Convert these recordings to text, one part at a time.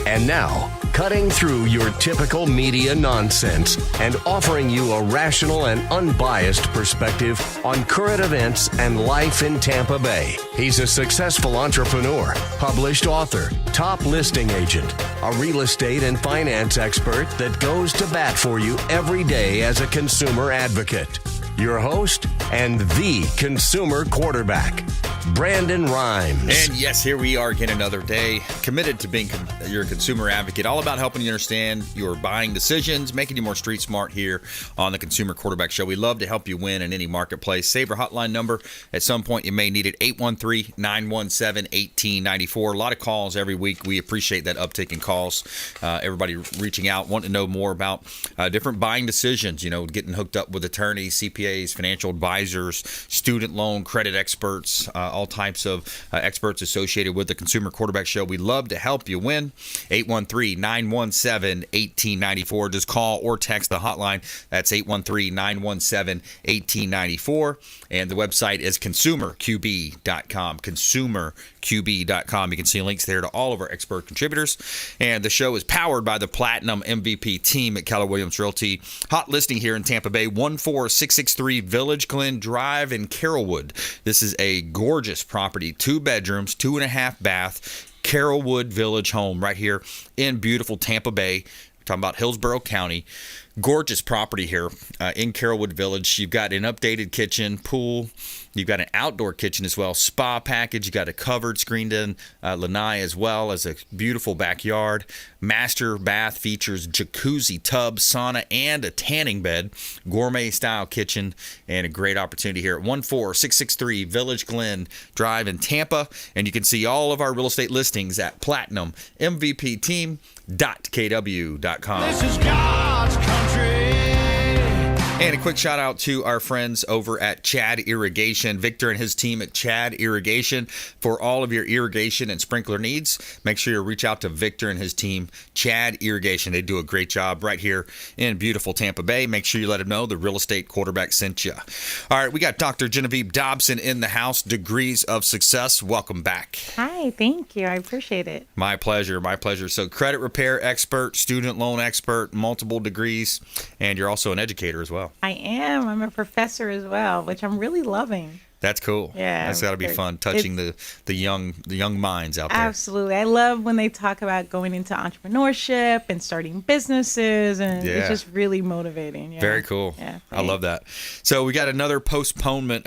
And now, cutting through your typical media nonsense and offering you a rational and unbiased perspective on current events and life in Tampa Bay. He's a successful entrepreneur, published author, top listing agent, a real estate and finance expert that goes to bat for you every day as a consumer advocate. Your host and the consumer quarterback, Brandon Rhymes. And yes, here we are again another day, committed to being your consumer advocate, all about helping you understand your buying decisions, making you more street smart here on the Consumer Quarterback Show. We love to help you win in any marketplace. Save our hotline number. At some point, you may need it, 813-917-1894. A lot of calls every week. We appreciate that uptick in calls. Everybody reaching out, wanting to know more about different buying decisions, getting hooked up with attorneys, CPAs, financial advisors, student loan, credit experts, all types of experts associated with the Consumer Quarterback Show. We love to help you win. 813-917-1894. Just call or text the hotline. That's 813-917-1894. And the website is consumerqb.com. consumerqb.com. You can see links there to all of our expert contributors. And the show is powered by the Platinum MVP team at Keller Williams Realty. Hot listing here in Tampa Bay, 14663 Village Glen Drive in Carrollwood. This is a gorgeous property, 2 bedrooms, 2.5 bath, Carrollwood Village home right here in beautiful Tampa Bay. We're talking about Hillsborough County. Gorgeous property here in Carrollwood Village. You've got an updated kitchen, pool. You've got an outdoor kitchen as well, spa package. You've got a covered, screened-in lanai as well as a beautiful backyard. Master bath features jacuzzi, tub, sauna, and a tanning bed. Gourmet-style kitchen and a great opportunity here at 14663 Village Glen Drive in Tampa. And you can see all of our real estate listings at platinummvpteam.kw.com. This is God's country. And a quick shout out to our friends over at Chad Irrigation, Victor and his team at Chad Irrigation for all of your irrigation and sprinkler needs. Make sure you reach out to Victor and his team, Chad Irrigation. They do a great job right here in beautiful Tampa Bay. Make sure you let them know the real estate quarterback sent you. All right, we got Dr. Genevieve Dobson in the house, Degrees of Success. Welcome back. Hi, thank you. I appreciate it. My pleasure, my pleasure. So credit repair expert, student loan expert, multiple degrees, and you're also an educator as well. I am. I'm a professor as well, which I'm really loving. That's cool. Yeah. That's got to be fun, touching the young minds out there. Absolutely. I love when they talk about going into entrepreneurship and starting businesses, and it's just really motivating. Yeah. Very cool. Yeah, I love that. So we got another postponement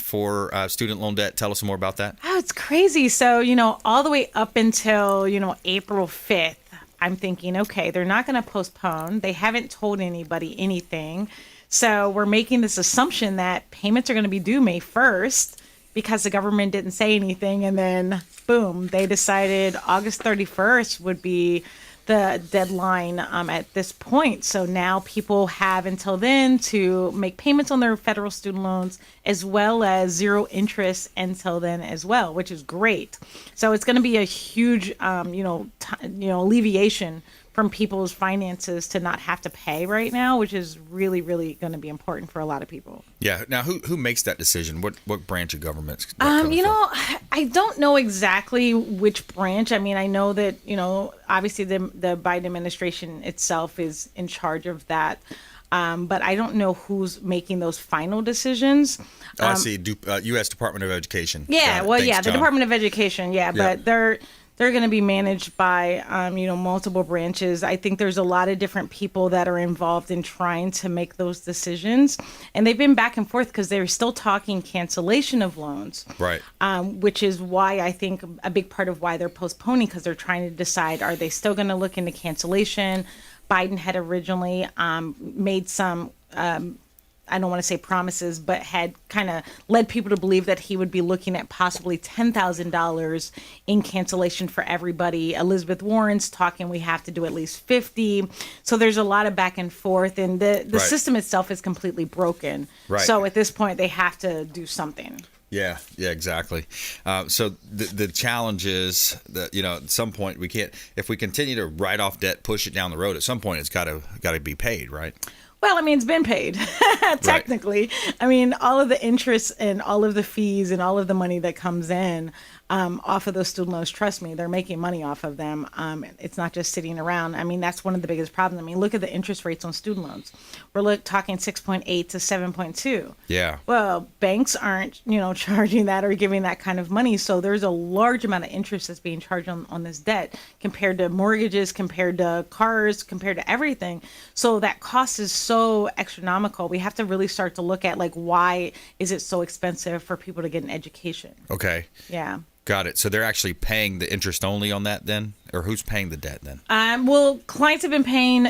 for student loan debt. Tell us some more about that. Oh, it's crazy. So, all the way up until, April 5th, I'm thinking, okay, they're not going to postpone. They haven't told anybody anything. So we're making this assumption that payments are going to be due May 1st because the government didn't say anything. And then, boom, they decided August 31st would be the deadline at this point. So now people have until then to make payments on their federal student loans, as well as zero interest until then as well, which is great. So it's going to be a huge, alleviation from people's finances to not have to pay right now, which is really, really going to be important for a lot of people. Yeah. Now, who makes that decision? What branch of government? I don't know exactly which branch. I mean, I know that, obviously the Biden administration itself is in charge of that. But I don't know who's making those final decisions. I see. U.S. Department of Education. Yeah. The Department of Education. Yeah. But they're going to be managed by, multiple branches. I think there's a lot of different people that are involved in trying to make those decisions. And they've been back and forth because they're still talking cancellation of loans. Right. Which is why I think a big part of why they're postponing, because they're trying to decide, are they still going to look into cancellation? Biden had originally made some I don't want to say promises, but had kind of led people to believe that he would be looking at possibly $10,000 in cancellation for everybody. Elizabeth Warren's talking we have to do at least 50. So there's a lot of back and forth, and the system itself is completely broken. Right. So at this point, they have to do something. Yeah, exactly. So the challenge is that, at some point we can't, if we continue to write off debt, push it down the road, at some point it's got to be paid, right? Well, I mean, it's been paid, technically. Right. I mean, all of the interest and all of the fees and all of the money that comes in, off of those student loans. Trust me, they're making money off of them. It's not just sitting around. I mean, that's one of the biggest problems. I mean, look at the interest rates on student loans. We're talking 6.8 to 7.2. Yeah. Well, banks aren't, charging that or giving that kind of money. So there's a large amount of interest that's being charged on this debt compared to mortgages, compared to cars, compared to everything. So that cost is so astronomical. We have to really start to look at why is it so expensive for people to get an education? Okay. Yeah. Got it. So they're actually paying the interest only on that then? Or who's paying the debt then? Well, clients have been paying,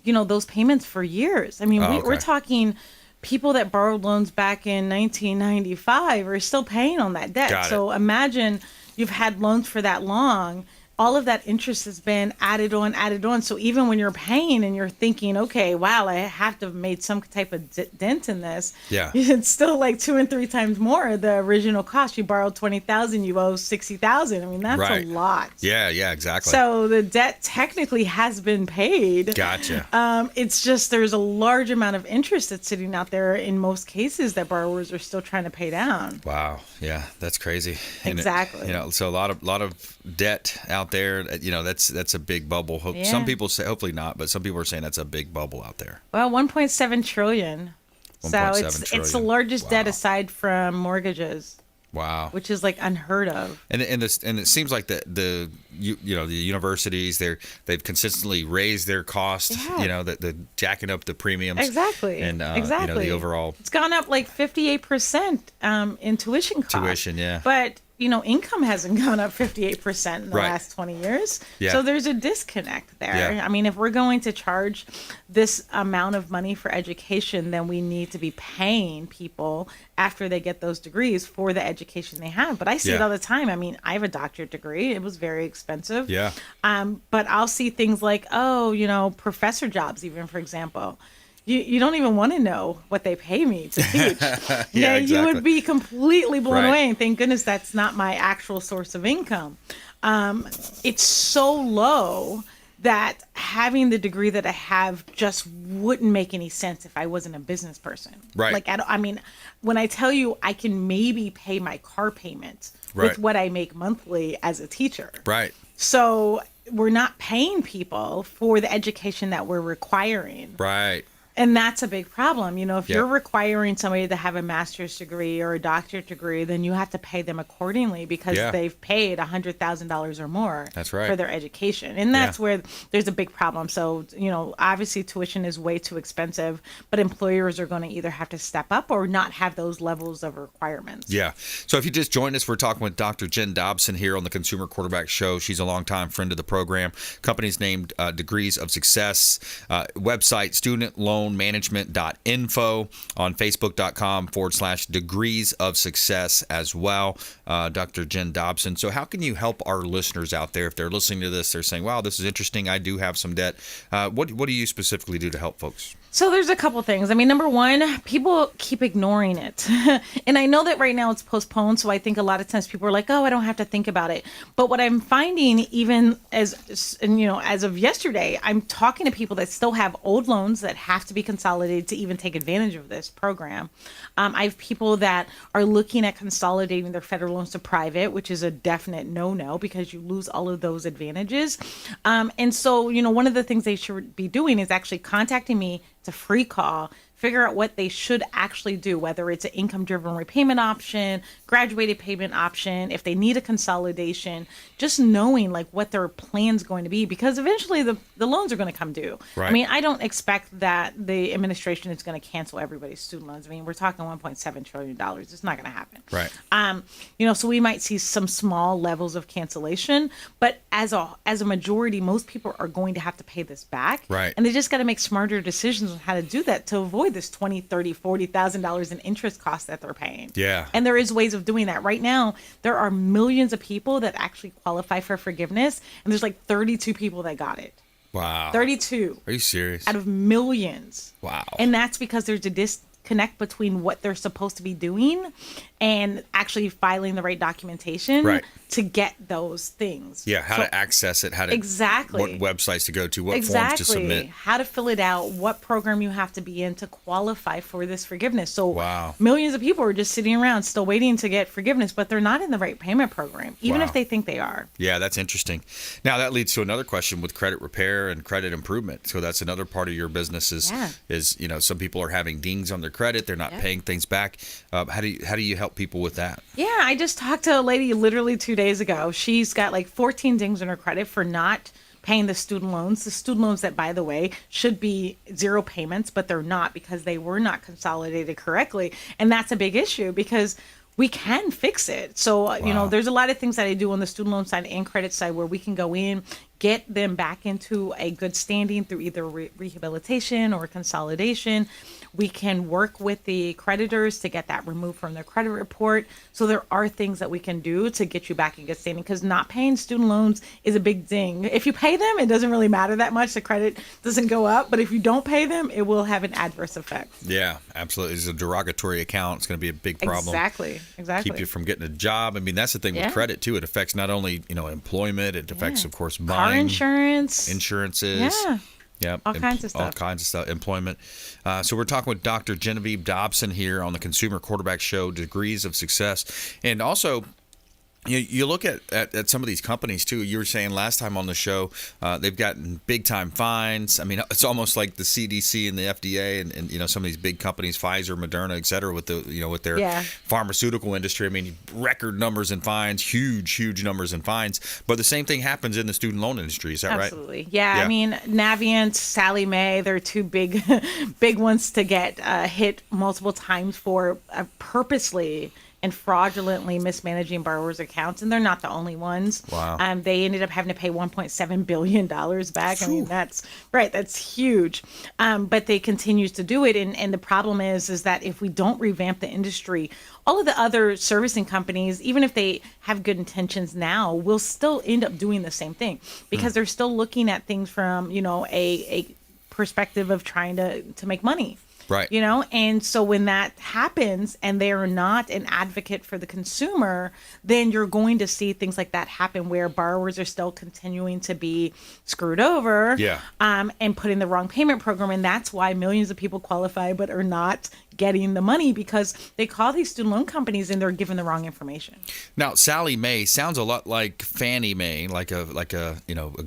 those payments for years. I mean, we're talking people that borrowed loans back in 1995 are still paying on that debt. So imagine you've had loans for that long. All of that interest has been added on. So even when you're paying and you're thinking, okay, wow, I have to have made some type of dent in this. Yeah. It's still 2 and 3 times more the original cost. You borrowed $20,000, you owe $60,000. I mean, that's a lot. Yeah, exactly. So the debt technically has been paid. Gotcha. It's just there's a large amount of interest that's sitting out there in most cases that borrowers are still trying to pay down. Wow. Yeah, that's crazy. Exactly. So a lot of debt out there. That's a big bubble. Yeah. Some people say, hopefully not, but some people are saying that's a big bubble out there. Well, 1.7 trillion. So it's the largest debt aside from mortgages. Wow. Which is unheard of. And it seems like the universities they've consistently raised their cost. Yeah. The jacking up the premiums. Exactly. And exactly. The overall. It's gone up 58% in tuition costs. Tuition, yeah. But income hasn't gone up 58% in the last 20 years. Yeah. So there's a disconnect there. Yeah. I mean, if we're going to charge this amount of money for education, then we need to be paying people after they get those degrees for the education they have. But I see it all the time. I mean, I have a doctorate degree. It was very expensive. Yeah. But I'll see things like, professor jobs, even, for example. You don't even want to know what they pay me to teach. Yeah, exactly. You would be completely blown away. And thank goodness that's not my actual source of income. It's so low that having the degree that I have just wouldn't make any sense if I wasn't a business person. Right. When I tell you I can maybe pay my car payment with what I make monthly as a teacher. Right. So we're not paying people for the education that we're requiring. Right. And that's a big problem. If you're requiring somebody to have a master's degree or a doctorate degree, then you have to pay them accordingly because they've paid $100,000 or more for their education. And that's where there's a big problem. So, obviously tuition is way too expensive, but employers are going to either have to step up or not have those levels of requirements. Yeah. So if you just joined us, we're talking with Dr. Jen Dobson here on the Consumer Quarterback Show. She's a longtime friend of the program. Company's named Degrees of Success. Website, studentloanmanagement.info. On Facebook.com/Degrees of Success as well. Dr. Jen Dobson. So how can you help our listeners out there if they're listening to this? They're saying, wow, this is interesting. I do have some debt. What do you specifically do to help folks? So there's a couple things. I mean, number one, people keep ignoring it. And I know that right now it's postponed. So I think a lot of times people are like, oh, I don't have to think about it. But what I'm finding, even as of yesterday, I'm talking to people that still have old loans that have to be consolidated to even take advantage of this program. I have people that are looking at consolidating their federal loans to private, which is a definite no-no because you lose all of those advantages. And so, one of the things they should be doing is actually contacting me. It's a free call. Figure out what they should actually do, whether it's an income-driven repayment option, graduated payment option, if they need a consolidation, just knowing what their plan's going to be, because eventually the loans are going to come due. Right. I mean, I don't expect that the administration is going to cancel everybody's student loans. I mean, we're talking $1.7 trillion. It's not going to happen. Right. So we might see some small levels of cancellation, but as a majority, most people are going to have to pay this back. Right. And they just got to make smarter decisions on how to do that to avoid this $20,000, $30,000, $40,000 in interest costs that they're paying. Yeah. And there is ways of doing that. Right now, there are millions of people that actually qualify for forgiveness, and there's 32 people that got it. Wow. 32. Are you serious? Out of millions. Wow. And that's because there's a disconnect between what they're supposed to be doing and actually filing the right documentation Right. to get those things. Yeah, how to access it, how to Exactly. what websites to go to, what forms Exactly. to submit. How to fill it out, what program you have to be in to qualify for this forgiveness. So Wow. millions of people are just sitting around still waiting to get forgiveness, but they're not in the right payment program, even Wow. if they think they are. Yeah, that's interesting. Now that leads to another question with credit repair and credit improvement. So that's another part of your business is some people are having dings on their credit, they're not paying things back. How do you help people with that? Yeah, I just talked to a lady literally 2 days ago. She's got like 14 dings on her credit for not paying the student loans. The student loans that, by the way, should be zero payments, but they're not because they were not consolidated correctly. And that's a big issue because we can fix it. So, there's a lot of things that I do on the student loan side and credit side where we can go in, get them back into a good standing through either rehabilitation or consolidation. We can work with the creditors to get that removed from their credit report. So there are things that we can do to get you back in good standing because not paying student loans is a big ding. If you pay them, it doesn't really matter that much. The credit doesn't go up. But if you don't pay them, it will have an adverse effect. Yeah, absolutely. It's a derogatory account. It's going to be a big problem. Exactly. Keep you from getting a job. I mean, that's the thing with credit too. It affects not only employment. It affects, of course, car insurance, insurances. Yeah. Yep. All kinds of stuff. All kinds of stuff. Employment. So we're talking with Dr. Genevieve Dobson here on the Consumer Quarterback Show, Degrees of Success. And also, you look at some of these companies, too. You were saying last time on the show, they've gotten big-time fines. I mean, it's almost like the CDC and the FDA and some of these big companies, Pfizer, Moderna, et cetera, with their pharmaceutical industry. I mean, record numbers in fines, huge numbers in fines. But the same thing happens in the student loan industry. Is that right? Absolutely. Yeah. I mean, Navient, Sallie Mae, they're two big ones to get hit multiple times for purposely and fraudulently mismanaging borrowers' accounts, and they're not the only ones. Wow. They ended up having to pay $1.7 billion back. I mean, that's huge. But they continue to do it, and the problem is that if we don't revamp the industry, all of the other servicing companies, even if they have good intentions now, will still end up doing the same thing because they're still looking at things from, a perspective of trying to make money. Right. And so when that happens and they're not an advocate for the consumer, then you're going to see things like that happen where borrowers are still continuing to be screwed over and put in the wrong payment program. And that's why millions of people qualify but are not getting the money because they call these student loan companies and they're given the wrong information. Now, Sallie Mae sounds a lot like Fannie Mae, like a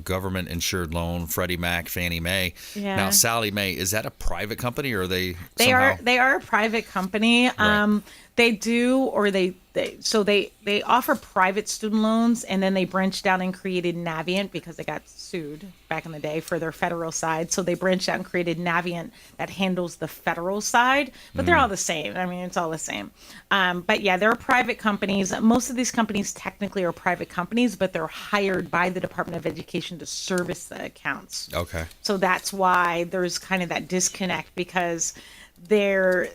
government insured loan, Freddie Mac, Fannie Mae. Yeah. Now, Sallie Mae, is that a private company or are they They somehow... are a private company. Right. They do, or they offer private student loans, and then they branched out and created Navient because they got sued back in the day for their federal side. So they branched out and created Navient that handles the federal side, but they're all the same. I mean, it's all the same. But yeah, they're private companies. Most of these companies technically are private companies, but they're hired by the Department of Education to service the accounts. Okay. So that's why there's kind of that disconnect because their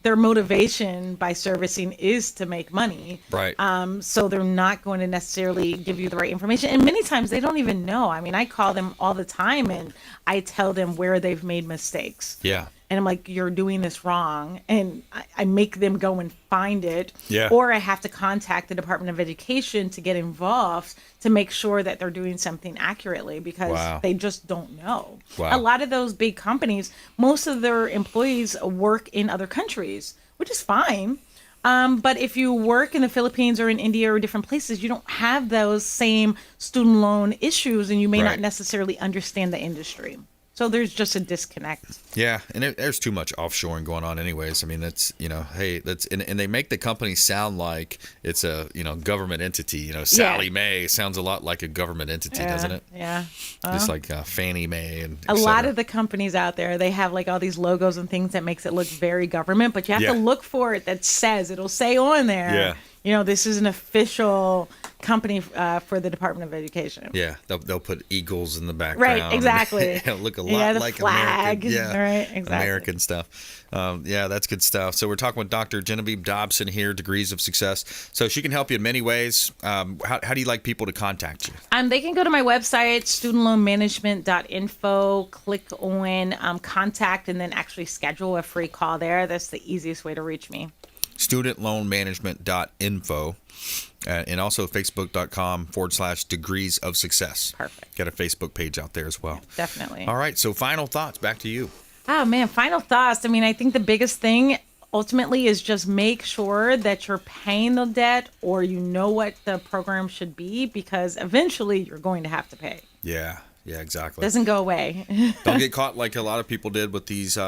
motivation by servicing is to make money. Right. So they're not going to necessarily give you the right information. And many times they don't even know. I mean, I call them all the time and I tell them where they've made mistakes. Yeah. And I'm like, you're doing this wrong. And I make them go and find it. Yeah. Or I have to contact the Department of Education to get involved to make sure that they're doing something accurately because they just don't know. Wow. A lot of those big companies, most of their employees work in other countries, which is fine. But if you work in the Philippines or in India or different places, you don't have those same student loan issues and you may not necessarily understand the industry. So there's just a disconnect. Yeah, and there's too much offshoring going on anyways. I mean, that's, and they make the company sound like it's a, government entity. Sallie Mae sounds a lot like a government entity, doesn't it? Yeah. Just like Fannie Mae and a lot of the companies out there, they have like all these logos and things that makes it look very government, but you have to look for it that says, it'll say on there, this is an official company for the Department of Education. Yeah, they'll put eagles in the background. Right, exactly. It'll look a lot the like flag. American. Yeah, right, exactly. American stuff. Yeah, that's good stuff. So we're talking with Dr. Genevieve Dobson here, Degrees of Success. So she can help you in many ways. How do you like people to contact you? They can go to my website, studentloanmanagement.info, click on contact, and then actually schedule a free call there. That's the easiest way to reach me. Studentloanmanagement.info. And also facebook.com/degrees of success. Perfect. Got a Facebook page out there as well. Definitely. All right. So final thoughts. Back to you. Oh, man. Final thoughts. I think the biggest thing ultimately is just make sure that you're paying the debt or you know what the program should be, because eventually you're going to have to pay. Yeah. Yeah, exactly. Doesn't go away. Don't get caught like a lot of people did with these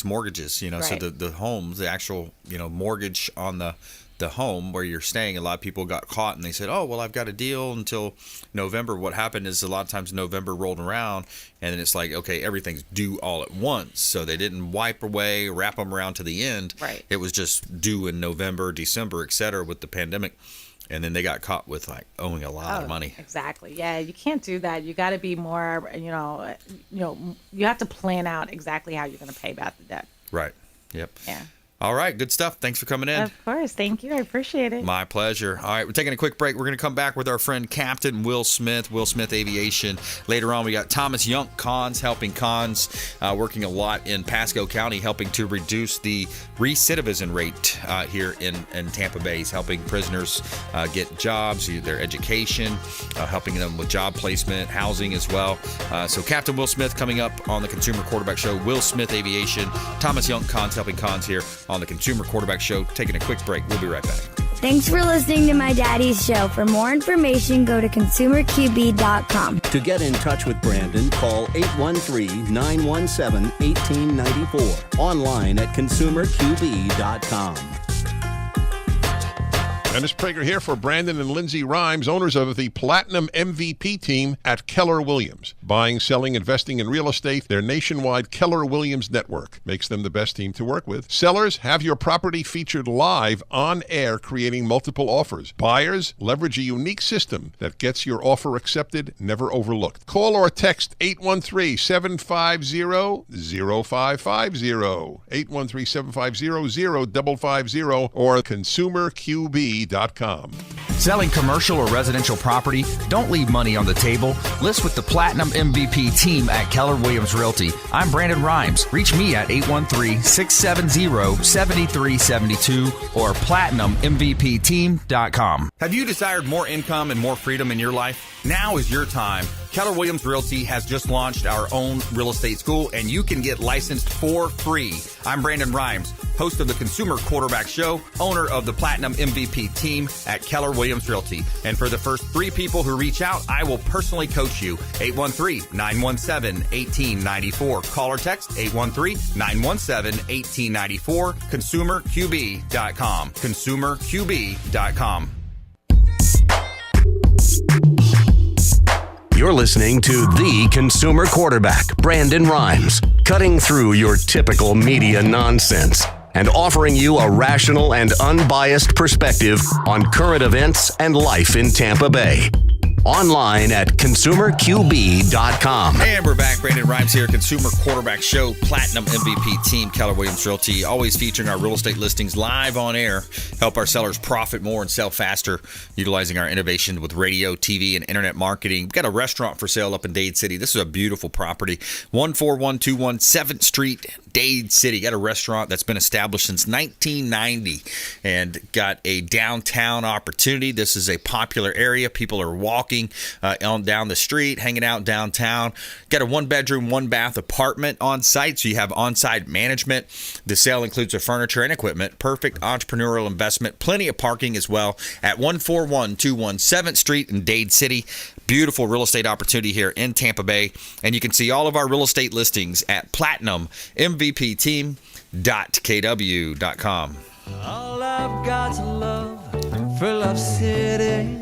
mortgages, Right. So the homes, the actual, mortgage on the home where you're staying, a lot of people got caught and they said, oh, well, I've got a deal until November. What happened is a lot of times November rolled around and then it's like, okay, everything's due all at once. So they didn't wrap them around to the end. Right. It was just due in November, December, et cetera, with the pandemic. And then they got caught with owing a lot of money. Exactly. Yeah, you can't do that. You got to be more, you have to plan out exactly how you're going to pay back the debt. Right. Yep. Yeah. All right. Good stuff. Thanks for coming in. Of course. Thank you. I appreciate it. My pleasure. All right. We're taking a quick break. We're going to come back with our friend Captain Will Smith Aviation. Later on, we got Thomas Young, Cons, helping Cons, working a lot in Pasco County, helping to reduce the recidivism rate here in Tampa Bay. He's helping prisoners get jobs, their education, helping them with job placement, housing as well. So Captain Will Smith coming up on the Consumer Quarterback Show. Will Smith Aviation, Thomas Young, Cons, helping Cons here on the Consumer Quarterback Show. Taking a quick break. We'll be right back. Thanks for listening to my daddy's show. For more information, go to consumerqb.com. To get in touch with Brandon, call 813-917-1894. Online at consumerqb.com. Dennis Prager here for Brandon and Lindsay Rhymes, owners of the Platinum MVP team at Keller Williams. Buying, selling, investing in real estate, their nationwide Keller Williams network makes them the best team to work with. Sellers, have your property featured live on air, creating multiple offers. Buyers, leverage a unique system that gets your offer accepted, never overlooked. Call or text 813-750-0550, 813-750-0550, or consumerqb.com. Selling commercial or residential property? Don't leave money on the table. List with the Platinum MVP team at Keller Williams Realty. I'm Brandon Rhymes. Reach me at 813-670-7372 or platinummvpteam.com. Have you desired more income and more freedom in your life? Now is your time. Keller Williams Realty has just launched our own real estate school, and you can get licensed for free. I'm Brandon Rhymes, host of the Consumer Quarterback Show, owner of the Platinum MVP team at Keller Williams Realty. And for the first 3 people who reach out, I will personally coach you. 813-917-1894. Call or text 813-917-1894. ConsumerQB.com. ConsumerQB.com. You're listening to The Consumer Quarterback, Brandon Rhymes, cutting through your typical media nonsense and offering you a rational and unbiased perspective on current events and life in Tampa Bay. Online at consumerqb.com. And we're back. Brandon Rhymes here, Consumer Quarterback Show, Platinum MVP team, Keller Williams Realty, always featuring our real estate listings live on air, help our sellers profit more and sell faster, utilizing our innovation with radio, TV, and internet marketing. We've got a restaurant for sale up in Dade City. This is a beautiful property, 14121 7th Street, Dade City. Got a restaurant that's been established since 1990 and got a downtown opportunity. This is a popular area. People are walking on down the street, hanging out downtown. Got a 1-bedroom, 1-bath apartment on site, so you have on-site management. The sale includes the furniture and equipment. Perfect entrepreneurial investment. Plenty of parking as well at 14121 7th Street in Dade City. Beautiful real estate opportunity here in Tampa Bay. And you can see all of our real estate listings at platinummvpteam.kw.com. All I've got's love for Love City.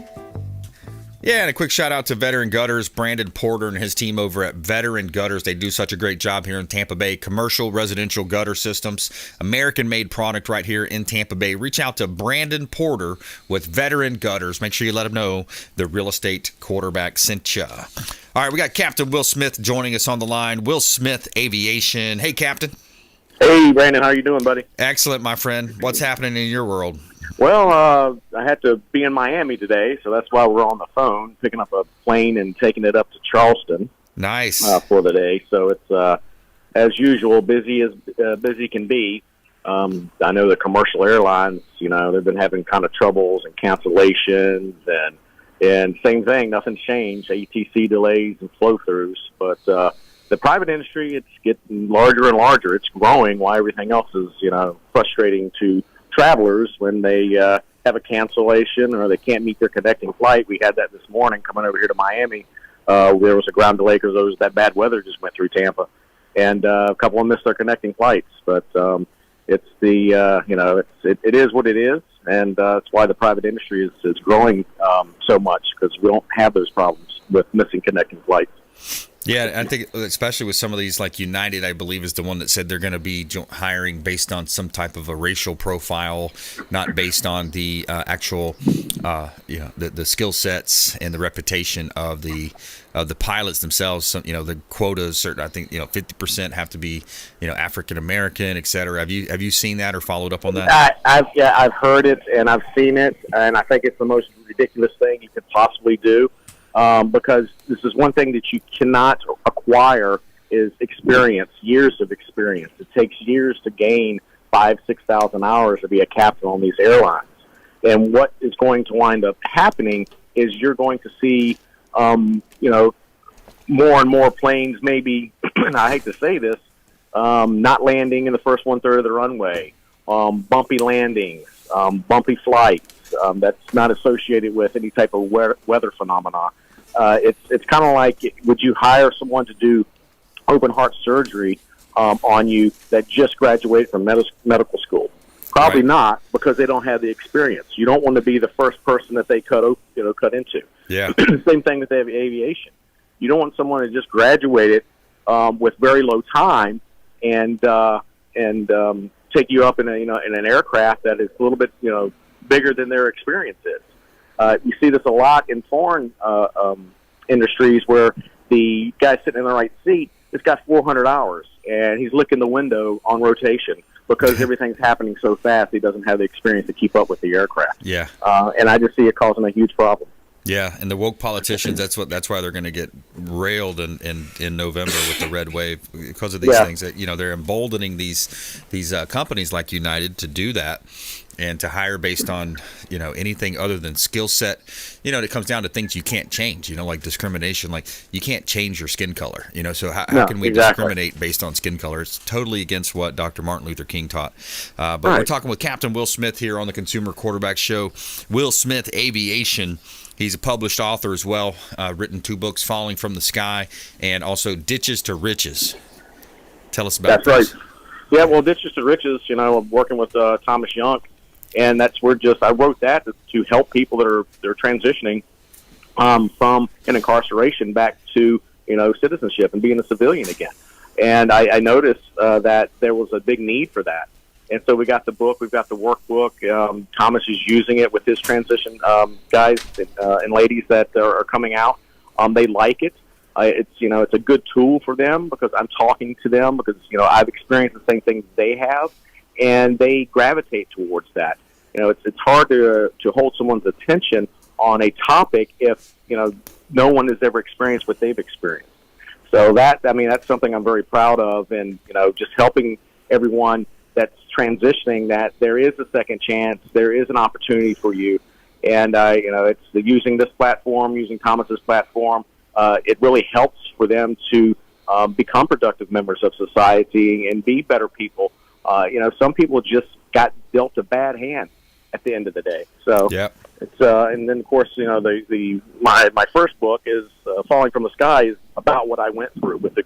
Yeah, and a quick shout out to Veteran Gutters, Brandon Porter and his team over at Veteran Gutters. They do such a great job here in Tampa Bay. Commercial residential gutter systems, American-made product right here in Tampa Bay. Reach out to Brandon Porter with Veteran Gutters. Make sure you let him know the real estate quarterback sent you. All right, we got Captain Will Smith joining us on the line. Will Smith, Aviation. Hey, Captain. Hey, Brandon, how you doing, buddy? Excellent, my friend. What's happening in your world? Well, I had to be in Miami today, so that's why we're on the phone, picking up a plane and taking it up to Charleston. Nice. For the day. So it's, as usual, busy as busy can be. I know the commercial airlines, they've been having kind of troubles and cancellations and same thing, nothing's changed, ATC delays and flow-throughs. But the private industry, it's getting larger and larger. It's growing while everything else is, frustrating to travelers when they have a cancellation or they can't meet their connecting flight. We had that this morning coming over here to Miami. There was a ground delay because that bad weather just went through Tampa, and a couple of them missed their connecting flights. But it's it is what it is, and that's why the private industry is growing so much, because we don't have those problems with missing connecting flights. Yeah, I think especially with some of these, like United, I believe, is the one that said they're going to be hiring based on some type of a racial profile, not based on the actual, the skill sets and the reputation of the pilots themselves. So, the quotas, certain, I think 50% have to be African American, et cetera. Have you seen that or followed up on that? I've heard it and I've seen it, and I think it's the most ridiculous thing you could possibly do. Because this is one thing that you cannot acquire is experience, years of experience. It takes years to gain 5,000-6,000 hours to be a captain on these airlines. And what is going to wind up happening is you're going to see, more and more planes maybe, and I hate to say this, not landing in the first 1/3 of the runway, bumpy landings, bumpy flights. That's not associated with any type of weather phenomena. It's kind of like, would you hire someone to do open heart surgery on you that just graduated from medical school? Probably not, because they don't have the experience. You don't want to be the first person that they cut into. Yeah. Same thing with aviation. You don't want someone that just graduated with very low time and take you up in an aircraft that is a little bit bigger than their experience is. You see this a lot in foreign industries where the guy sitting in the right seat has got 400 hours and he's licking the window on rotation because everything's happening so fast he doesn't have the experience to keep up with the aircraft. Yeah. And I just see it causing a huge problem. Yeah, and the woke politicians, that's why they're going to get railed in November with the red wave, because of these things that they're emboldening these companies like United to do that and to hire based on anything other than skill set. It comes down to things you can't change, like discrimination. Like, you can't change your skin color, so how can we discriminate based on skin color? It's totally against what Dr. Martin Luther King taught. But we're talking with Captain Will Smith here on the Consumer Quarterback Show. Will Smith, Aviation. He's a published author as well, written 2 books, Falling from the Sky, and also Ditches to Riches. Tell us about this. That's right. Yeah, well, Ditches to Riches, I'm working with Thomas Young, and that's where I wrote that to help people that are transitioning from an incarceration back to, citizenship and being a civilian again. And I noticed that there was a big need for that. And so we got the book, we've got the workbook. Thomas is using it with his transition guys and ladies that are coming out. They like it. It's a good tool for them because I'm talking to them because, I've experienced the same things they have, and they gravitate towards that. It's hard to hold someone's attention on a topic if, no one has ever experienced what they've experienced. So that's something I'm very proud of, and, just helping everyone that's transitioning, that there is a second chance, there is an opportunity for you. And, it's using this platform, using Thomas's platform, it really helps for them to become productive members of society and be better people. Some people just got dealt a bad hand at the end of the day. So it's, and then of course, my first book is Falling from the Sky, is about what I went through with the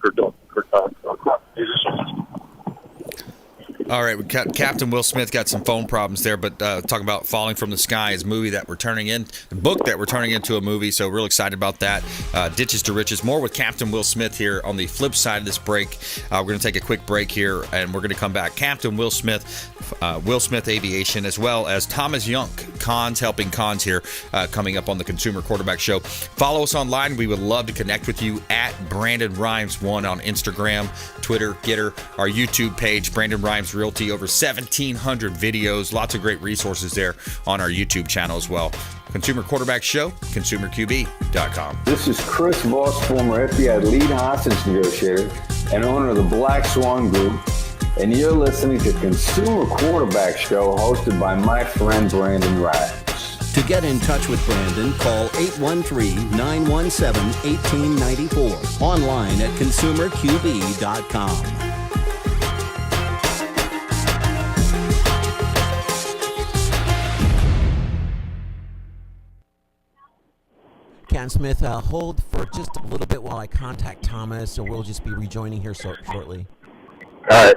All right, Captain Will Smith got some phone problems there, but talking about Falling from the Sky is a movie that we're turning in, a book that we're turning into a movie, so real excited about that. Ditches to Riches. More with Captain Will Smith here on the flip side of this break. We're going to take a quick break here, and we're going to come back. Captain Will Smith Aviation, as well as Thomas Yunk, Cons Helping Cons here, coming up on the Consumer Quarterback Show. Follow us online. We would love to connect with you at Brandon Rhymes 1 on Instagram, Twitter, Getter, our YouTube page, Brandon Rhymes Realty, over 1,700 videos, lots of great resources there on our YouTube channel as well. Consumer Quarterback Show, consumerqb.com. This is Chris Voss, former FBI lead hostage negotiator and owner of the Black Swan Group, and you're listening to Consumer Quarterback Show, hosted by my friend Brandon Rhymes. To get in touch with Brandon, call 813-917-1894. Online at consumerqb.com. Ken Smith, hold for just a little bit while I contact Thomas, so we'll just be rejoining here shortly. All right.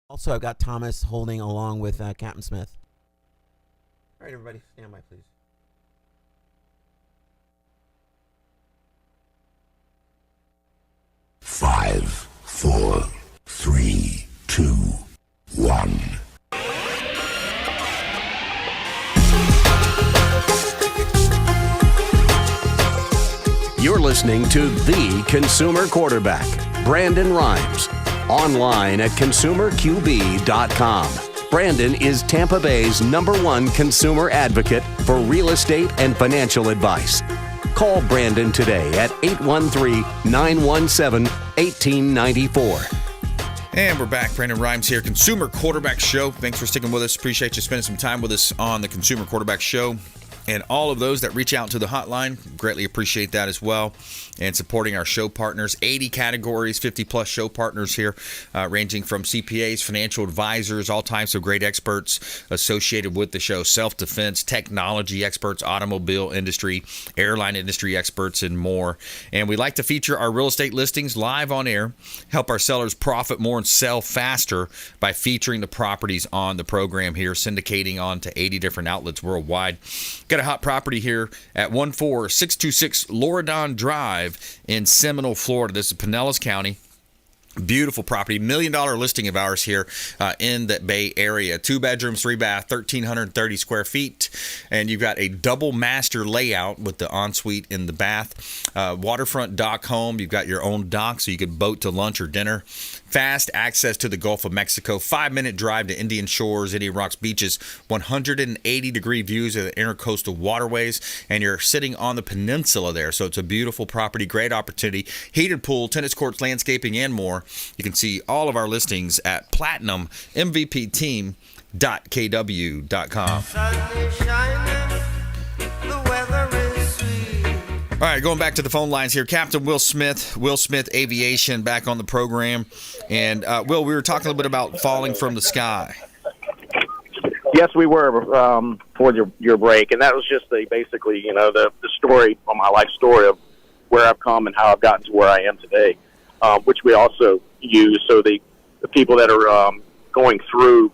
Also, I've got Thomas holding along with Captain Smith. All right, everybody, stand by, please. Five, four, three, two, one. You're listening to The Consumer Quarterback, Brandon Rhymes. Online at consumerqb.com. Brandon is Tampa Bay's #1 consumer advocate for real estate and financial advice. Call Brandon today at 813-917-1894. And we're back. Brandon Rhymes here, Consumer Quarterback Show. Thanks for sticking with us. Appreciate you spending some time with us on the Consumer Quarterback Show. And all of those that reach out to the hotline, greatly appreciate that as well. And supporting our show partners, 80 categories, 50-plus show partners here, ranging from CPAs, financial advisors, all types of great experts associated with the show, self-defense, technology experts, automobile industry, airline industry experts, and more. And we like to feature our real estate listings live on air, help our sellers profit more and sell faster by featuring the properties on the program here, syndicating on to 80 different outlets worldwide. Got a hot property here at 14626 Loredon Drive in Seminole, Florida. This is Pinellas County. Beautiful property, $1 million listing of ours here in the Bay Area. 2 bedrooms, 3 bath, 1,330 square feet. And you've got a double master layout with the ensuite in the bath. Waterfront dock home. You've got your own dock so you could boat to lunch or dinner. Fast access to the Gulf of Mexico. 5-minute drive to Indian Shores, Indian Rocks beaches. 180-degree views of the intercoastal waterways. And you're sitting on the peninsula there. So it's a beautiful property, great opportunity. Heated pool, tennis courts, landscaping, and more. You can see all of our listings at platinummvpteam.kw.com. All right, going back to the phone lines here. Captain Will Smith Aviation, back on the program. And, Will, we were talking a little bit about falling from the sky. Yes, we were for your break, and that was just basically, the story, my life story of where I've come and how I've gotten to where I am today. Which we also use so the people that are going through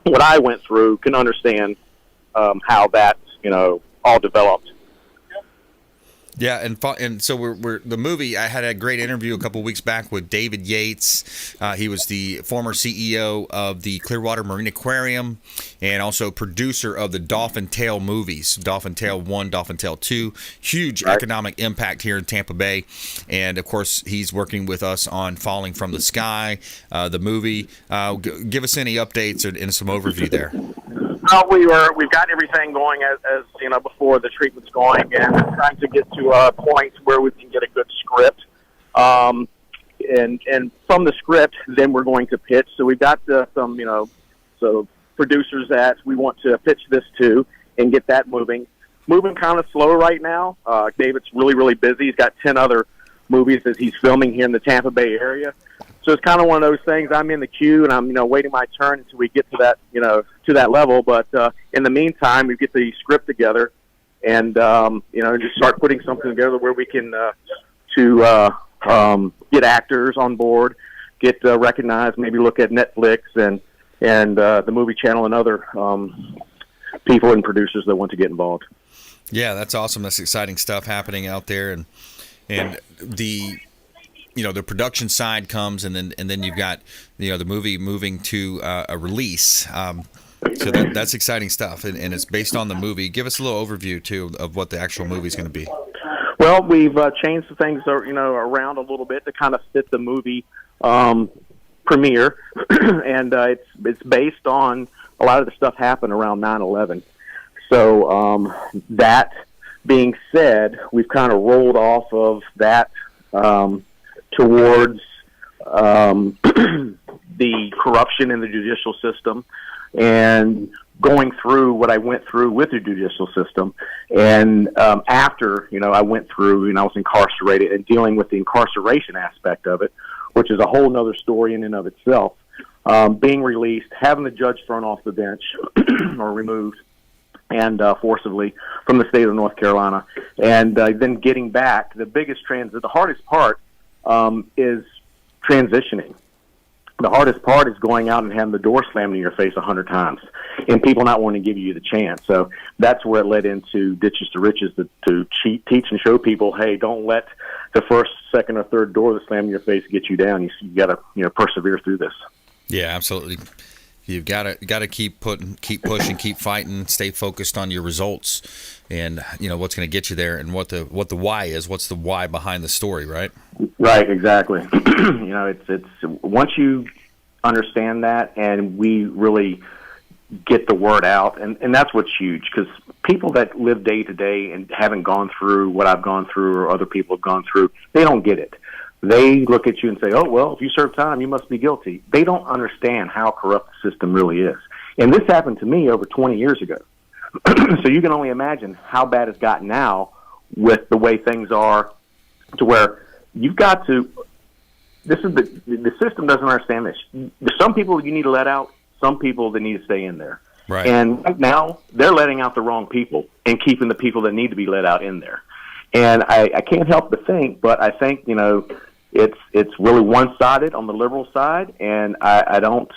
what I went through can understand how that, all developed. Yeah, and so we're the movie. I had a great interview a couple of weeks back with David Yates. He was the former CEO of the Clearwater Marine Aquarium, and also producer of the Dolphin Tale movies, Dolphin Tale 1, Dolphin Tale 2. Huge economic impact here in Tampa Bay, and of course he's working with us on Falling from the Sky, the movie. Give us any updates and some overview there. We've got everything going as you know before the treatment's going, and trying to get to a point where we can get a good script. And from the script, then we're going to pitch. So we've got some producers that we want to pitch this to and get that moving. Moving kind of slow right now. David's really busy. He's got 10 other movies that he's filming here in the Tampa Bay area. So it's kind of one of those things. I'm in the queue and I'm, waiting my turn until we get to that, to that level. But in the meantime, we get the script together and, just start putting something together where we can get actors on board, get recognized, maybe look at Netflix and the Movie Channel and other people and producers that want to get involved. Yeah, that's awesome. That's exciting stuff happening out there, and the the production side comes, and then you've got the movie moving to a release. So that's exciting stuff, and it's based on the movie. Give us a little overview too of what the actual movie is going to be. Well, we've changed the things around a little bit to kind of fit the movie premiere, and it's based on a lot of the stuff happened around 9/11. So that being said, we've kind of rolled off of that towards the corruption in the judicial system and going through what I went through with the judicial system. And after, I went through, I was incarcerated and dealing with the incarceration aspect of it, which is a whole nother story in and of itself. Being released, having the judge thrown off the bench or removed and forcibly from the state of North Carolina, and then getting back. The hardest part is transitioning. The hardest part is going out and having the door slammed in your face 100 times and people not wanting to give you the chance. So that's where it led into Ditches to Riches, to teach and show people, hey, don't let the first, second, or third door that slam in your face get you down. You got to persevere through this. Yeah, absolutely. You've got to keep pushing, keep fighting, stay focused on your results, and what's going to get you there, and what the why is. What's the why behind the story, right? Right, exactly. It's once you understand that, and we really get the word out, and that's what's huge, because people that live day to day and haven't gone through what I've gone through or other people have gone through, they don't get it. They look at you and say, oh, well, if you serve time, you must be guilty. They don't understand how corrupt the system really is. And this happened to me over 20 years ago. So you can only imagine how bad it's gotten now with the way things are, to where you've got to, the system doesn't understand this. There's some people you need to let out, some people that need to stay in there. Right. And right now, they're letting out the wrong people and keeping the people that need to be let out in there. And I can't help but think, but I think, it's really one-sided on the liberal side, and I don't,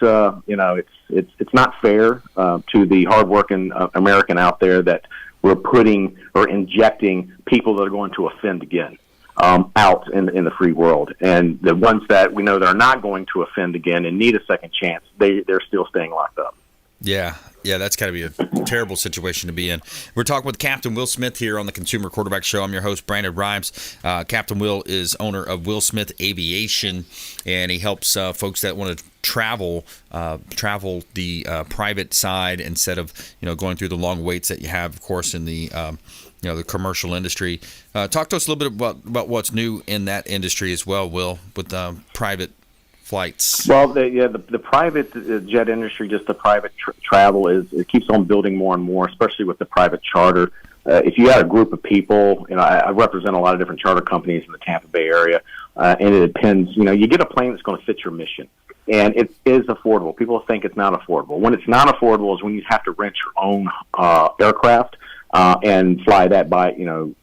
it's not fair to the hardworking American out there that we're putting or injecting people that are going to offend again out in the free world. And the ones that we know that are not going to offend again and need a second chance, they're still staying locked up. Yeah, that's got to be a terrible situation to be in. We're talking with Captain Will Smith here on the Consumer Quarterback Show. I'm your host, Brandon Rhymes. Captain Will is owner of Will Smith Aviation, and he helps folks that want to travel the private side instead of going through the long waits that you have, of course, in the the commercial industry. Talk to us a little bit about what's new in that industry as well, Will, with private flights. Well, the private jet industry, just the private travel, it keeps on building more and more, especially with the private charter. If you had a group of people, I represent a lot of different charter companies in the Tampa Bay area, and it depends. You get a plane that's going to fit your mission, and it is affordable. People think it's not affordable. When it's not affordable is when you have to rent your own aircraft and fly that by to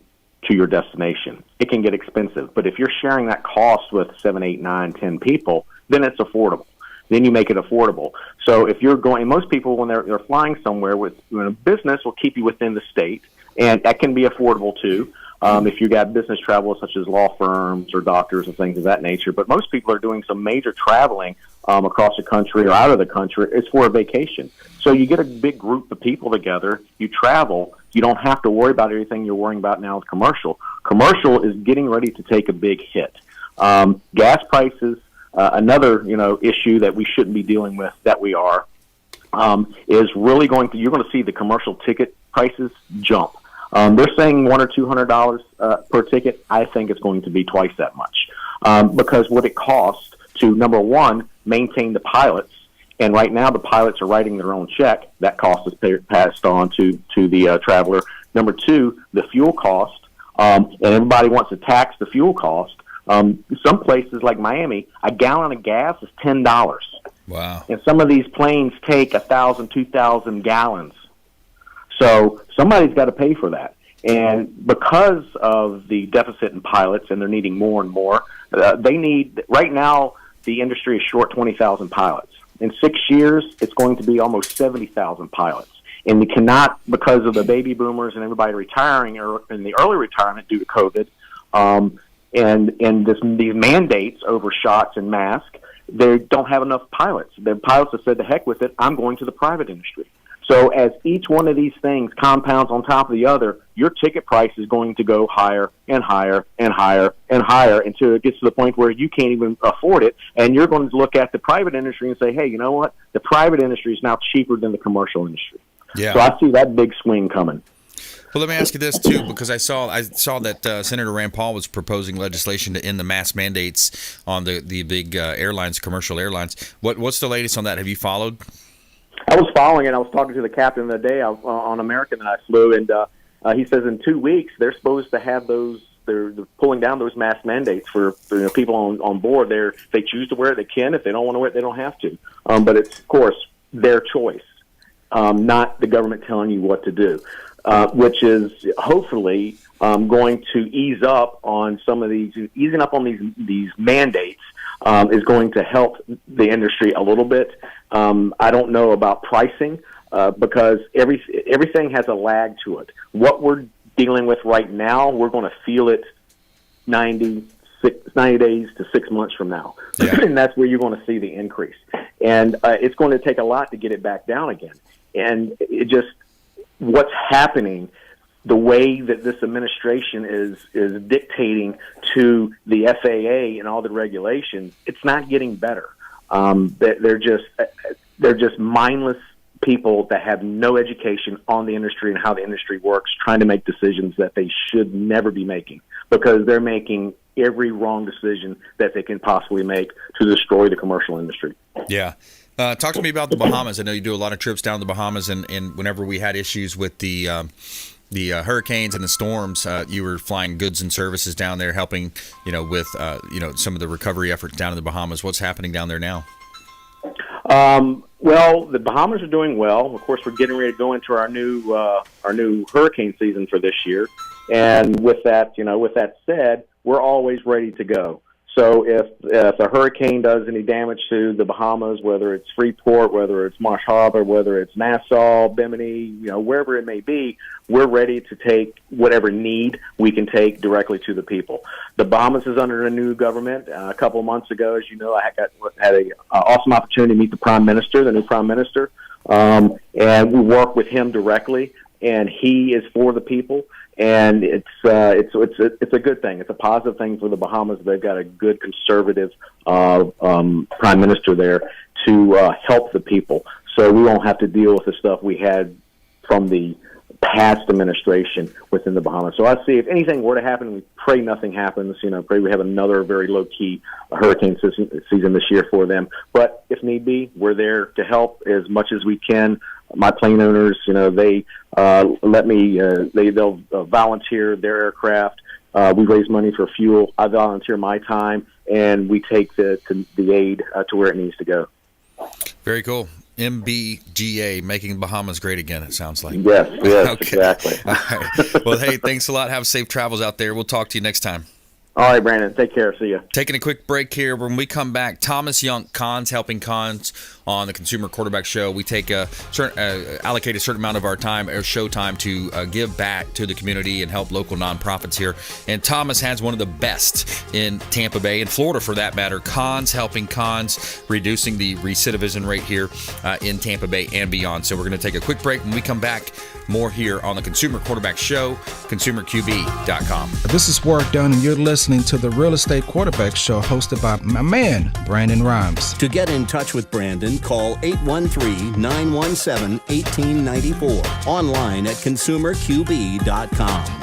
your destination. It can get expensive, but if you're sharing that cost with 7, 8, 9, 10 people, then it's affordable. Then you make it affordable. So if you're going, most people when they're flying somewhere with business will keep you within the state, and that can be affordable too. if you got business travel such as law firms or doctors and things of that nature. But most people are doing some major traveling across the country or out of the country. It's for a vacation. So you get a big group of people together, you travel, you don't have to worry about everything you're worrying about now with commercial. Commercial is getting ready to take a big hit. Gas prices, another issue that we shouldn't be dealing with that we are, is really you're going to see the commercial ticket prices jump. They're saying $100 or $200 per ticket. I think it's going to be twice that much because what it costs to, number one, maintain the pilots, and right now the pilots are writing their own check. That cost is passed on to the traveler. Number two, the fuel cost, and everybody wants to tax the fuel cost. Some places like Miami, a gallon of gas is $10. Wow. And some of these planes take 1,000, 2,000 gallons. So somebody's got to pay for that. And because of the deficit in pilots, and they're needing more and more, right now, the industry is short 20,000 pilots. In 6 years, it's going to be almost 70,000 pilots. And we cannot, because of the baby boomers and everybody retiring or in the early retirement due to COVID, and these mandates over shots and masks, they don't have enough pilots. The pilots have said, the heck with it, I'm going to the private industry. So as each one of these things compounds on top of the other, your ticket price is going to go higher and higher and higher and higher until it gets to the point where you can't even afford it. And you're going to look at the private industry and say, hey, you know what? The private industry is now cheaper than the commercial industry. Yeah. So I see that big swing coming. Well, let me ask you this too, because I saw that Senator Rand Paul was proposing legislation to end the mask mandates on the big airlines, commercial airlines. What's the latest on that? Have you followed? I was following it. I was talking to the captain the day on American that I flew, and he says in 2 weeks they're supposed to have those. They're pulling down those mask mandates for people on board. If they choose to wear it, they can. If they don't want to wear it, they don't have to. But it's, of course, their choice, not the government telling you what to do, which is hopefully going to ease up on some of these. Easing up on these mandates is going to help the industry a little bit. I don't know about pricing because everything has a lag to it. What we're dealing with right now, we're going to feel it 90 days to 6 months from now. Yeah. And that's where you're going to see the increase. And it's going to take a lot to get it back down again. And what's happening, the way that this administration is dictating to the FAA and all the regulations, it's not getting better. They're just mindless people that have no education on the industry and how the industry works, trying to make decisions that they should never be making because they're making every wrong decision that they can possibly make to destroy the commercial industry. Yeah. Talk to me about the Bahamas. I know you do a lot of trips down to the Bahamas, and whenever we had issues with the hurricanes and the storms, you were flying goods and services down there, helping with some of the recovery efforts down in the Bahamas. What's happening down there now? Well, the Bahamas are doing well. Of course, we're getting ready to go into our new hurricane season for this year, and with that said, we're always ready to go. So if a hurricane does any damage to the Bahamas, whether it's Freeport, whether it's Marsh Harbor, whether it's Nassau, Bimini, wherever it may be, we're ready to take whatever need we can take directly to the people. The Bahamas is under a new government. A couple of months ago, as you know, I had an awesome opportunity to meet the new prime minister, and we work with him directly, and he is for the people. And it's a good thing. It's a positive thing for the Bahamas. They've got a good conservative prime minister there to help the people, so we won't have to deal with the stuff we had from the past administration within the Bahamas. So I see if anything were to happen, we pray nothing happens. Pray we have another very low key hurricane season this year for them. But if need be, we're there to help as much as we can. My plane owners, they let me. They'll volunteer their aircraft. We raise money for fuel. I volunteer my time, and we take the aid to where it needs to go. Very cool. MBGA, making Bahamas great again, it sounds like. Yes, okay. Exactly. All right. Well, hey, thanks a lot. Have safe travels out there. We'll talk to you next time. All right, Brandon. Take care. See ya. Taking a quick break here. When we come back, Thomas Young, Cons Helping Cons, on the Consumer Quarterback Show. We take allocate a certain amount of our time, or show time, to give back to the community and help local nonprofits here. And Thomas has one of the best in Tampa Bay, and Florida for that matter, Cons Helping Cons, reducing the recidivism rate here in Tampa Bay and beyond. So we're going to take a quick break. When we come back, more here on the Consumer Quarterback Show, consumerqb.com. This is Warwick Dunn, and you're listening to the Real Estate Quarterback Show, hosted by my man, Brandon Rhymes. To get in touch with Brandon, call 813-917-1894. Online at consumerqb.com.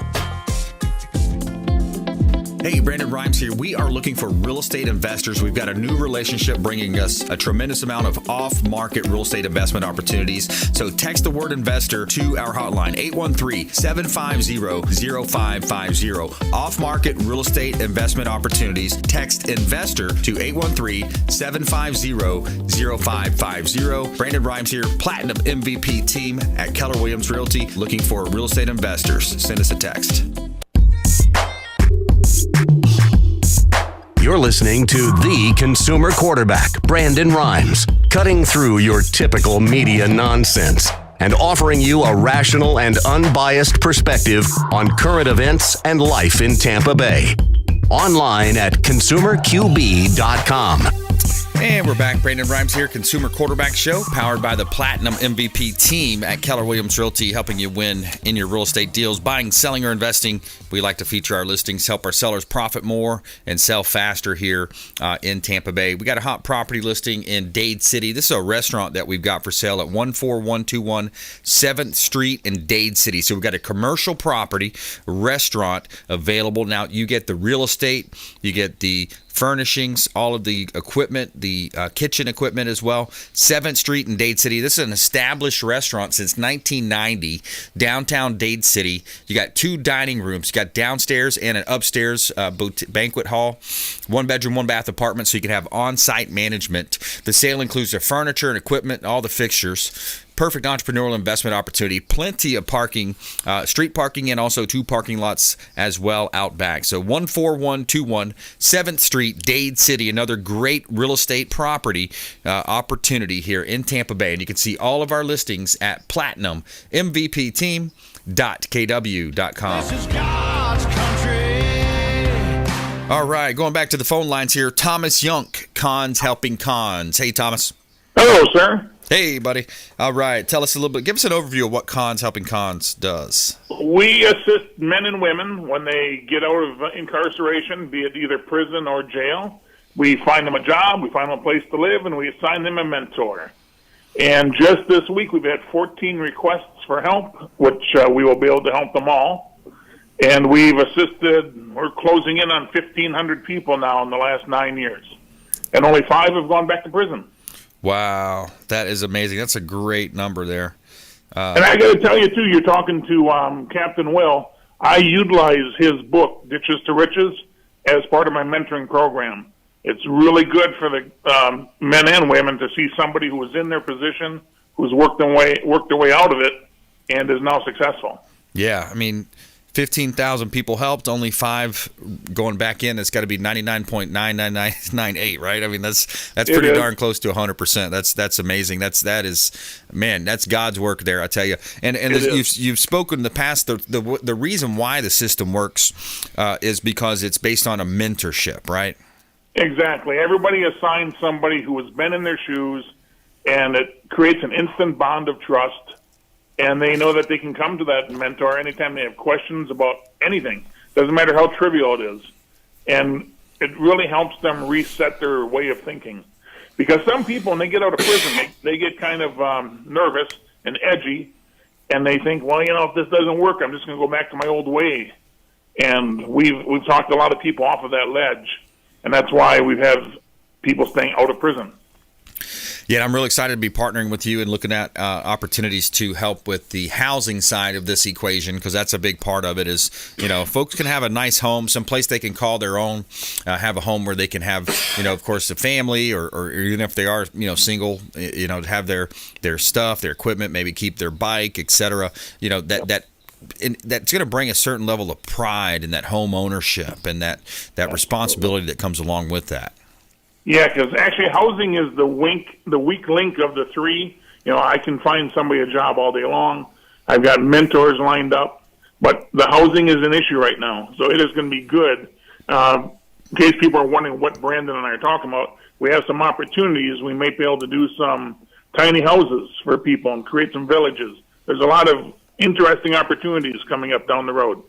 Hey, Brandon Rhymes here. We are looking for real estate investors. We've got a new relationship bringing us a tremendous amount of off-market real estate investment opportunities. So text the word investor to our hotline, 813-750-0550. Off-market real estate investment opportunities. Text investor to 813-750-0550. Brandon Rhymes here, Platinum MVP team at Keller Williams Realty, looking for real estate investors. Send us a text. You're listening to the Consumer Quarterback, Brandon Rhymes, cutting through your typical media nonsense and offering you a rational and unbiased perspective on current events and life in Tampa Bay. Online at consumerqb.com. And we're back. Brandon Rhymes here, Consumer Quarterback Show, powered by the Platinum MVP team at Keller Williams Realty, helping you win in your real estate deals, buying, selling, or investing. We like to feature our listings, help our sellers profit more and sell faster here in Tampa Bay. We got a hot property listing in Dade City. This is a restaurant that we've got for sale at 14121 7th Street in Dade City. So we've got a commercial property restaurant available. Now, you get the real estate, you get the furnishings, all of the equipment, the kitchen equipment as well. 7th Street in Dade City. This is an established restaurant since 1990, downtown Dade City. You got 2 dining rooms. You got downstairs and an upstairs banquet hall. 1 bedroom, 1 bath apartment, so you can have on-site management. The sale includes the furniture and equipment, all the fixtures. Perfect entrepreneurial investment opportunity. Plenty of parking, street parking, and also 2 parking lots as well out back. So 14121 7th Street, Dade City. Another great real estate property opportunity here in Tampa Bay. And you can see all of our listings at platinummvpteam.kw.com. This is God's country. All right, going back to the phone lines here. Thomas Yunk, Cons Helping Cons. Hey, Thomas. Hello, sir. Hey, buddy. All right. Tell us a little bit. Give us an overview of what Cons Helping Cons does. We assist men and women when they get out of incarceration, be it either prison or jail. We find them a job, we find them a place to live, and we assign them a mentor. And just this week, we've had 14 requests for help, which we will be able to help them all. And we're closing in on 1,500 people now in the last 9 years. And only 5 have gone back to prison. Wow, that is amazing. That's a great number there. And I got to tell you, too, you're talking to Captain Will. I utilize his book, Ditches to Riches, as part of my mentoring program. It's really good for the men and women to see somebody who was in their position, who's worked their way out of it, and is now successful. Yeah, I mean, 15,000 people helped, only 5 going back in. It's got to be 99.99998, right? I mean, that's pretty darn close to 100%. That's amazing. That's God's work there, I tell you. And you've spoken in the past. The reason why the system works is because it's based on a mentorship, right? Exactly. Everybody assigns somebody who has been in their shoes, and it creates an instant bond of trust. And they know that they can come to that mentor anytime they have questions about anything. Doesn't matter how trivial it is. And it really helps them reset their way of thinking. Because some people, when they get out of prison, they get kind of nervous and edgy, and they think, well, if this doesn't work, I'm just going to go back to my old way. And we've talked a lot of people off of that ledge, and that's why we've had people staying out of prison. Yeah, I'm really excited to be partnering with you and looking at opportunities to help with the housing side of this equation, because that's a big part of it is, folks can have a nice home, someplace they can call their own, have a home where they can have, of course, a family or even if they are, single, to have their stuff, their equipment, maybe keep their bike, etc. That's going to bring a certain level of pride in that home ownership and that responsibility that comes along with that. Yeah, because actually housing is the weak link of the three. You know, I can find somebody a job all day long. I've got mentors lined up, but the housing is an issue right now. So it is going to be good. In case people are wondering what Brandon and I are talking about, we have some opportunities. We may be able to do some tiny houses for people and create some villages. There's a lot of interesting opportunities coming up down the road.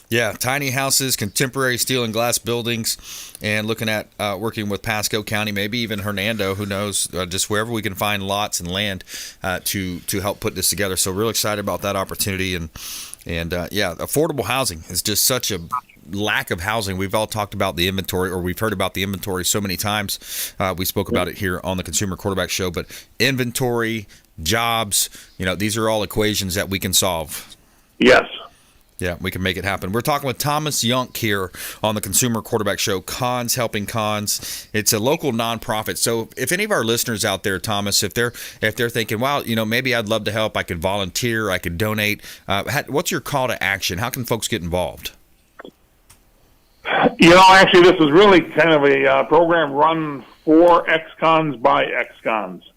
Yeah, tiny houses, contemporary steel and glass buildings, and looking at working with Pasco County, maybe even Hernando, who knows, just wherever we can find lots and land to help put this together. So real excited about that opportunity. And yeah, affordable housing is just such a lack of housing. We've all talked about the inventory, or we've heard about the inventory so many times. We spoke about it here on the Consumer Quarterback Show, but inventory, jobs, these are all equations that we can solve. Yes. Yeah, we can make it happen. We're talking with Thomas Yunk here on the Consumer Quarterback Show, Cons Helping Cons. It's a local nonprofit. So if any of our listeners out there, Thomas, if they're thinking, wow, maybe I'd love to help, I could volunteer, I could donate, what's your call to action? How can folks get involved? Actually, this is really kind of a program run for ex-cons by ex-cons.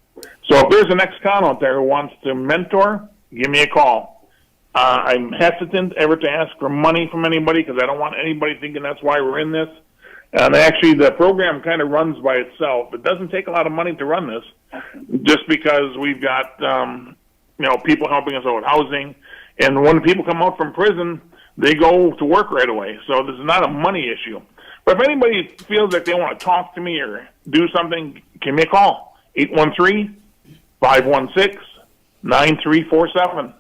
So if there's an ex-con out there who wants to mentor, give me a call. I'm hesitant ever to ask for money from anybody because I don't want anybody thinking that's why we're in this. And actually, the program kind of runs by itself. It doesn't take a lot of money to run this, just because we've got people helping us out with housing. And when people come out from prison, they go to work right away. So this is not a money issue. But if anybody feels like they want to talk to me or do something, give me a call. 813-516-9347.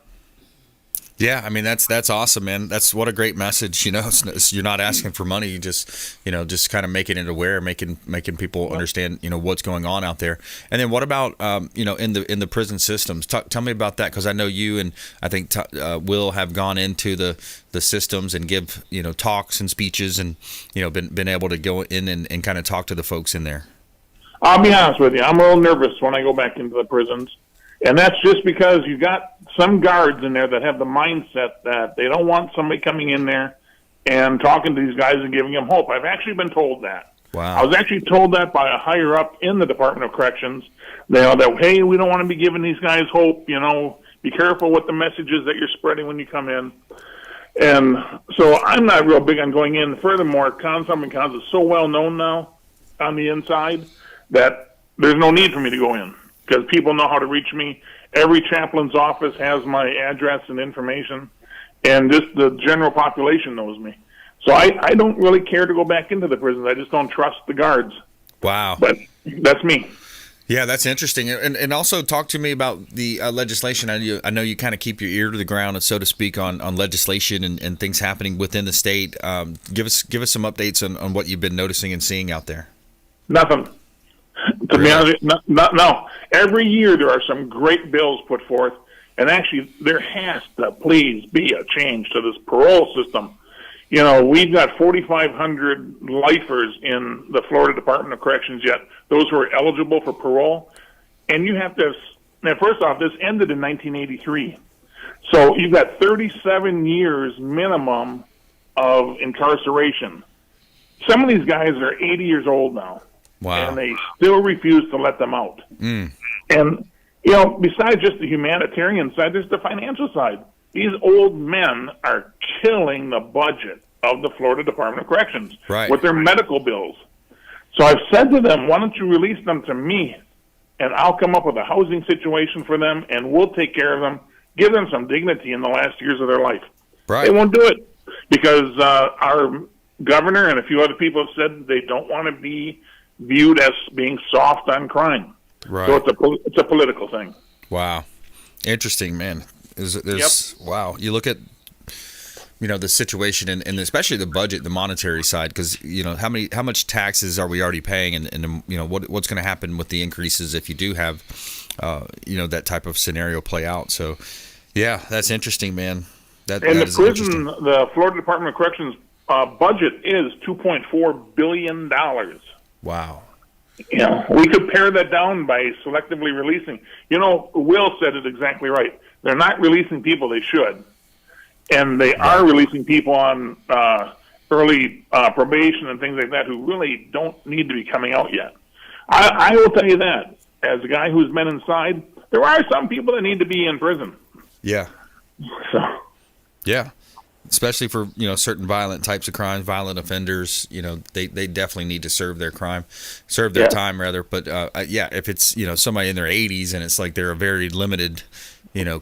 Yeah, I mean that's awesome, man. That's what a great message. You're not asking for money. You just kind of making it aware, making people understand what's going on out there. And then what about in the prison systems? Tell me about that, because I know you and I think Will have gone into the systems and give talks and speeches and been able to go in and kind of talk to the folks in there. I'll be honest with you, I'm a little nervous when I go back into the prisons. And that's just because you got some guards in there that have the mindset that they don't want somebody coming in there and talking to these guys and giving them hope. I've actually been told that. Wow. I was actually told that by a higher up in the Department of Corrections. That, hey, we don't want to be giving these guys hope. Be careful with the messages that you're spreading when you come in. And so I'm not real big on going in. Furthermore, Cons Helping Cons is so well known now on the inside that there's no need for me to go in, because people know how to reach me. Every chaplain's office has my address and information, and just the general population knows me. So I don't really care to go back into the prisons. I just don't trust the guards. Wow. But that's me. Yeah, that's interesting. And also talk to me about the legislation. I know you kind of keep your ear to the ground, so to speak, on legislation and things happening within the state. Give us some updates on what you've been noticing and seeing out there. Nothing. To be honest, no. Every year there are some great bills put forth, and actually there has to please be a change to this parole system. We've got 4,500 lifers in the Florida Department of Corrections yet, those who are eligible for parole. And you have to, now first off, this ended in 1983. So you've got 37 years minimum of incarceration. Some of these guys are 80 years old now. Wow. And they still refuse to let them out. Mm. And, besides just the humanitarian side, there's the financial side. These old men are killing the budget of the Florida Department of Corrections with their medical bills. So I've said to them, why don't you release them to me, and I'll come up with a housing situation for them, and we'll take care of them, give them some dignity in the last years of their life. Right. They won't do it because our governor and a few other people have said they don't want to be viewed as being soft on crime. Right. So it's a political thing. Wow. Interesting, man. Wow. You look at the situation and especially the budget, the monetary side, because how much taxes are we already paying, and what's going to happen with the increases if you do have that type of scenario play out. So yeah, that's interesting, man. The prison, the Florida Department of Corrections budget is $2.4 billion. Wow. We could pare that down by selectively releasing. Will said it exactly right. They're not releasing people they should. And they are releasing people on early probation and things like that who really don't need to be coming out yet. I will tell you that, as a guy who's been inside, there are some people that need to be in prison. Yeah. So. Yeah. Especially for, certain violent types of crimes, violent offenders, they definitely need to serve their time rather. But if it's, somebody in their 80s and it's like they're a very limited,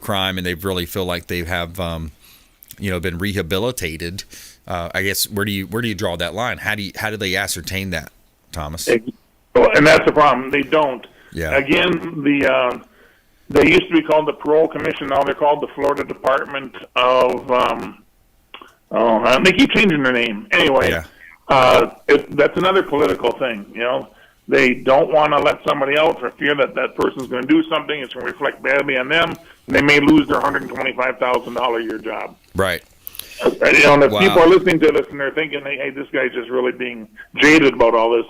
crime and they really feel like they have, been rehabilitated, I guess where do you draw that line? How do they ascertain that, Thomas? And that's the problem. They don't. Yeah. Again, they used to be called the Parole Commission. Now they're called the Florida Department of. They keep changing their name. Anyway, that's another political thing. They don't want to let somebody out for fear that that person's going to do something. It's going to reflect badly on them. And they may lose their $125,000 a year job. Right. And if people are listening to this and they're thinking, hey, this guy's just really being jaded about all this.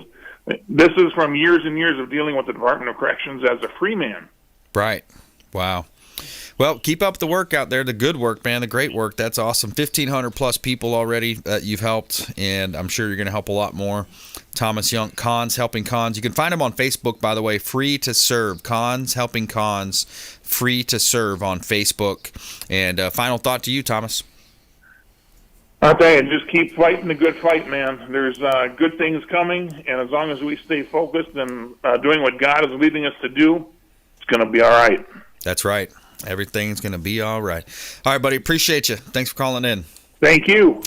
This is from years and years of dealing with the Department of Corrections as a free man. Right. Wow. Well, keep up the work out there, the good work, man, the great work. That's awesome. 1,500 plus people already that you've helped, and I'm sure you're going to help a lot more. Thomas Young, Cons Helping Cons. You can find him on Facebook, by the way, free to serve. Cons Helping Cons, free to serve on Facebook. And final thought to you, Thomas. I'll tell you, just keep fighting the good fight, man. There's good things coming, and as long as we stay focused and doing what God is leading us to do, it's going to be all right. That's right. Everything's going to be all right. All right, buddy. Appreciate you. Thanks for calling in. Thank you.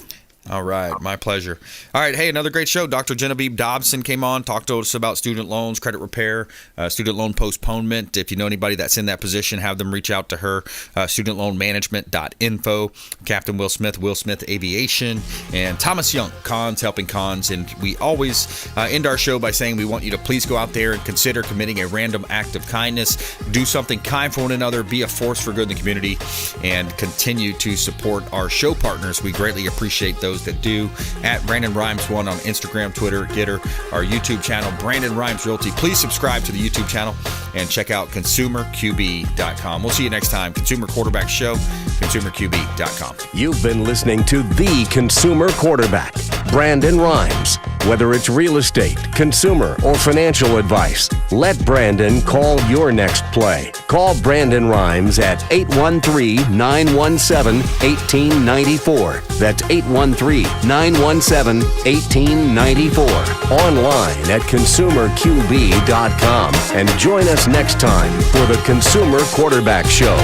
All right. My pleasure. All right. Hey, another great show. Dr. Genevieve Dobson came on, talked to us about student loans, credit repair, student loan postponement. If you know anybody that's in that position, have them reach out to her. Studentloanmanagement.info. Captain Will Smith Aviation, and Thomas Young, Cons Helping Cons. And we always end our show by saying we want you to please go out there and consider committing a random act of kindness. Do something kind for one another. Be a force for good in the community, and continue to support our show partners. We greatly appreciate those that do. At Brandon Rhymes 1 on Instagram, Twitter, Getter, our YouTube channel, Brandon Rhymes Realty. Please subscribe to the YouTube channel and check out consumerqb.com. We'll see you next time. Consumer Quarterback Show, consumerqb.com. You've been listening to The Consumer Quarterback, Brandon Rhymes. Whether it's real estate, consumer, or financial advice, let Brandon call your next play. Call Brandon Rhymes at 813-917-1894. That's 813-917-1894. Online at consumerqb.com. And join us next time for the Consumer Quarterback Show.